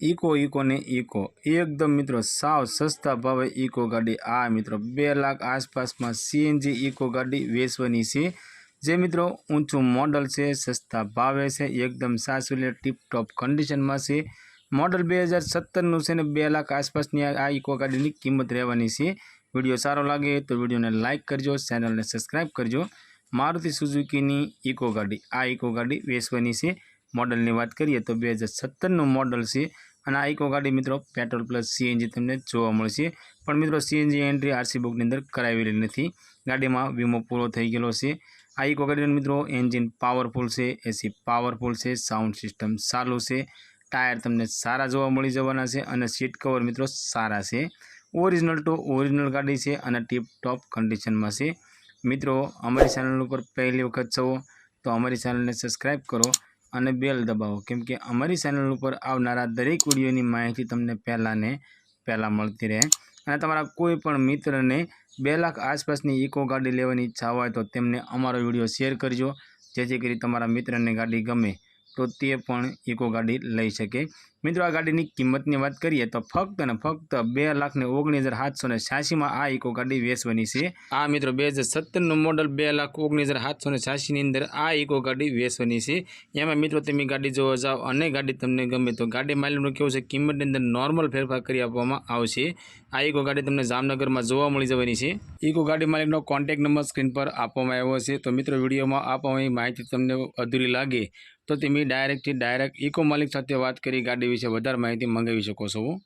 Eco ने eco एकदम मित्रों साव सस्ता भावे इको गाड़ी आ मित्रों 2 लाख आसपास में सीएनजी इको गाड़ी वेचवानी छे। जे मित्रों ऊंचू मॉडल से सस्ता भावे से एकदम सासुले टीप टॉप कंडीशन में से मॉडल 2017 नु छे ने 2 लाख आसपास आ इको गाड़ी की किंमत रहेवानी छे। वीडियो सारो लागे तो वीडियो ने लाइक करजो, चैनल ने सब्सक्राइब करजो। मारुति सुजुकी नी इको गाड़ी आ इको गाड़ी वेचवानी छे। मॉडल की बात करिए तो 2017 नु मॉडल से आ इको गाड़ी मित्रों पेट्रोल प्लस सीएनजी तमने जोवा मळशे। पण मित्रों सीएनजी एंट्री आरसी बुक अंदर करावेली नथी। गाड़ी में वीमो पूरो थई गेलो छे। आ इको गाड़ी मित्रों एंजीन पावरफुल से, एसी पावरफुल से, साउंड सिस्टम चालू से, टायर तमने सारा जोवा मळी जवाना छे अने सीट कवर मित्रों सारा छे। ओरिजिनल टू ओरिजिनल गाड़ी छे अने टीप टॉप कंडीशन में छे। मित्रों अमरी चेनल पर पहली वखत छो तो अमरी चेनल ने सब्सक्राइब करो અને બેલ દબાવો કેમ કે અમારી ચેનલ ઉપર આવનારા દરેક વિડીયોની માહિતી તમને પહેલા મળતી રહે। અને તમારા કોઈ પણ મિત્રને 2 લાખ આસપાસની ઇકો ગાડી લેવાની ઈચ્છા હોય તો તેમને અમારો વિડીયો શેર કરજો, જેથી કરી તમારા મિત્રને ગાડી ગમે તો તે પણ ઇકો ગાડી લઈ શકે। મિત્રો આ ગાડીની કિંમતની વાત કરીએ તો ફક્ત અને ફક્ત 2,19,786 માં આ ઇકો ગાડી વેચવાની છે। આ મિત્રો 2017 નું મોડલ 2,19,786 ની અંદર આ ઇકો ગાડી વેચવાની છે। એમાં મિત્રો તમે ગાડી જોવા જાઓ અને ગાડી તમને ગમે તો ગાડી માલિકનું કેવું છે કિંમતની અંદર નોર્મલ ફેરફાર કરી આપવામાં આવશે। આ ઇકો ગાડી તમને જામનગરમાં જોવા મળી જવાની છે। ઇકો ગાડી માલિકનો કોન્ટેક્ટ નંબર સ્ક્રીન પર આપવામાં આવ્યો છે। તો મિત્રો વિડીયોમાં આપવામાં માહિતી તમને અધૂરી લાગે તો તમે ડાયરેક્ટ ઇકો માલિક સાથે વાત કરી ગાડી વિશે વધારે માહિતી મંગાવી શકો છો।